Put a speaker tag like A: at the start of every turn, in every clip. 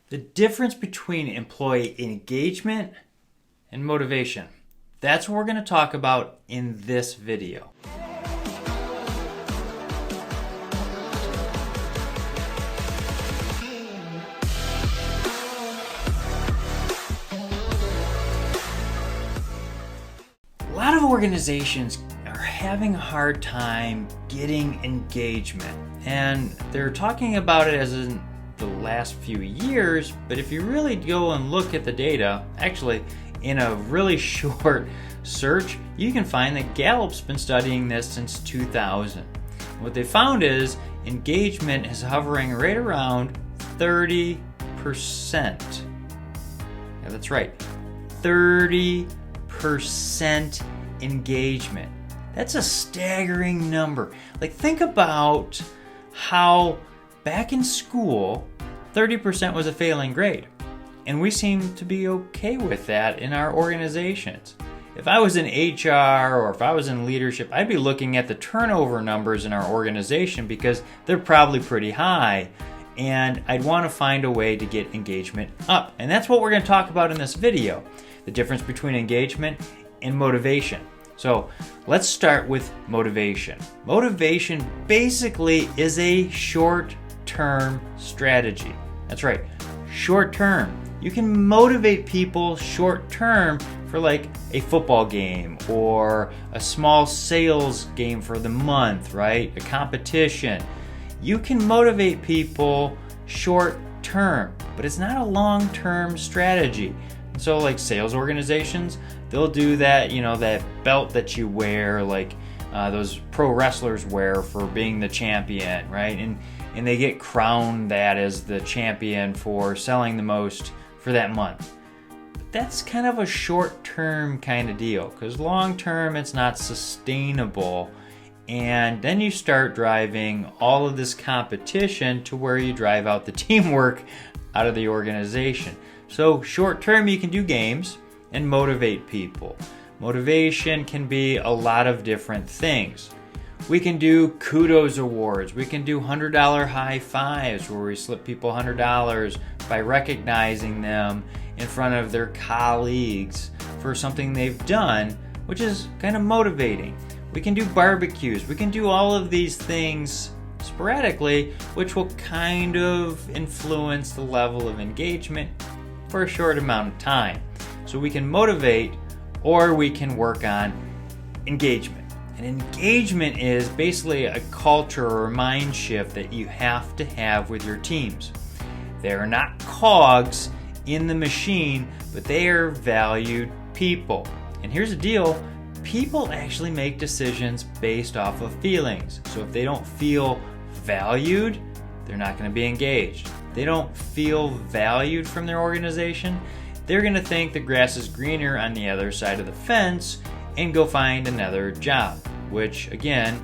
A: The difference between employee engagement and motivation. That's what we're going to talk about in this video. A lot of organizations are having a hard time getting engagement, and they're talking about it as in the last few years, but if you really go and look at the data, actually in a really short search, you can find that Gallup's been studying this since 2000. What they found is engagement is hovering right around 30%. Yeah, that's right, 30% engagement. That's a staggering number. Like, think about how back in school, 30% was a failing grade. And we seem to be okay with that in our organizations. If I was in HR or if I was in leadership, I'd be looking at the turnover numbers in our organization because they're probably pretty high. And I'd want to find a way to get engagement up. And that's what we're going to talk about in this video. The difference between engagement and motivation. So let's start with motivation. Motivation basically is a short-term strategy. That's right, short-term. You can motivate people short-term for like a football game or a small sales game for the month, right? A competition. You can motivate people short-term, but it's not a long-term strategy. So like sales organizations, they'll do that, that belt that you wear, like those pro wrestlers wear for being the champion, right? And they get crowned that as the champion for selling the most for that month. But that's kind of a short-term kind of deal, because long-term it's not sustainable. And then you start driving all of this competition to where you drive out the teamwork out of the organization. So short-term you can do games and motivate people. Motivation can be a lot of different things. We can do kudos awards. We can do $100 high fives where we slip people $100 by recognizing them in front of their colleagues for something they've done, which is kind of motivating. We can do barbecues. We can do all of these things sporadically, which will kind of influence the level of engagement for a short amount of time. So we can motivate or we can work on engagement. And engagement is basically a culture or a mind shift that you have to have with your teams. They're not cogs in the machine, but they are valued people. And here's the deal, people actually make decisions based off of feelings. So if they don't feel valued, they're not going to be engaged. They don't feel valued from their organization, they're going to think the grass is greener on the other side of the fence and go find another job, which again,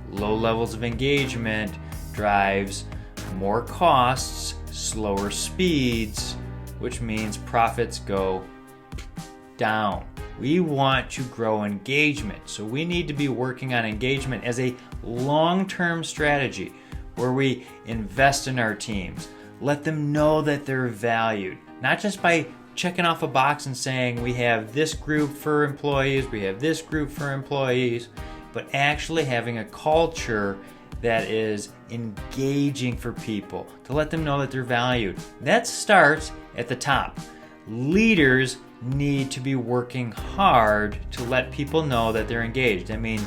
A: low levels of engagement drives more costs, slower speeds, which means profits go down. We want to grow engagement, so we need to be working on engagement as a long-term strategy where we invest in our teams, let them know that they're valued, not just by checking off a box and saying we have this group for employees, we have this group for employees, but actually having a culture that is engaging for people, to let them know that they're valued. That starts at the top. Leaders need to be working hard to let people know that they're engaged. I mean,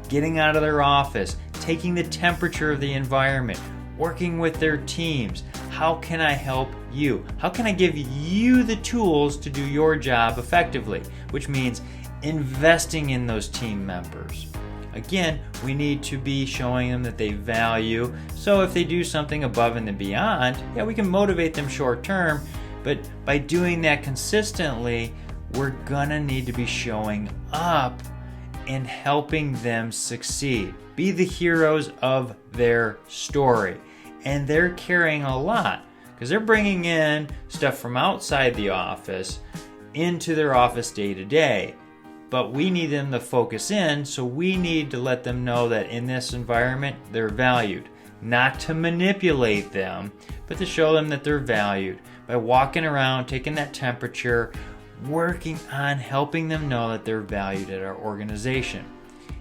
A: getting out of their office, taking the temperature of the environment, working with their teams. How can I help you? How can I give you the tools to do your job effectively? Which means investing in those team members. Again, we need to be showing them that they value. So if they do something above and beyond, yeah, we can motivate them short term, but by doing that consistently, we're gonna need to be showing up and helping them succeed. Be the heroes of their story. And they're carrying a lot because they're bringing in stuff from outside the office into their office day to day. But we need them to focus in, so we need to let them know that in this environment, they're valued. Not to manipulate them, but to show them that they're valued. by walking around, taking that temperature, working on helping them know that they're valued at our organization.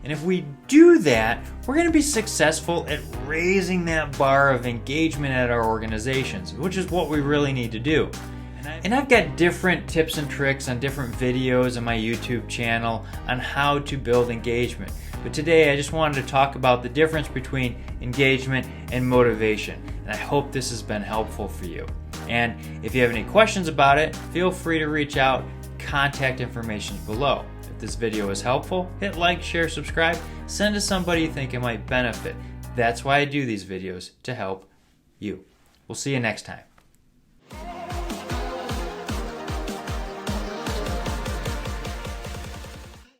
A: And if we do that, we're going to be successful at raising that bar of engagement at our organizations, which is what we really need to do. And I've got different tips and tricks on different videos on my YouTube channel on how to build engagement. But today I just wanted to talk about the difference between engagement and motivation. And I hope this has been helpful for you. And if you have any questions about it, feel free to reach out. Contact information is below. If this video is helpful, hit like, share, subscribe, send to somebody you think it might benefit. That's why I do these videos, to help you. We'll see you next time.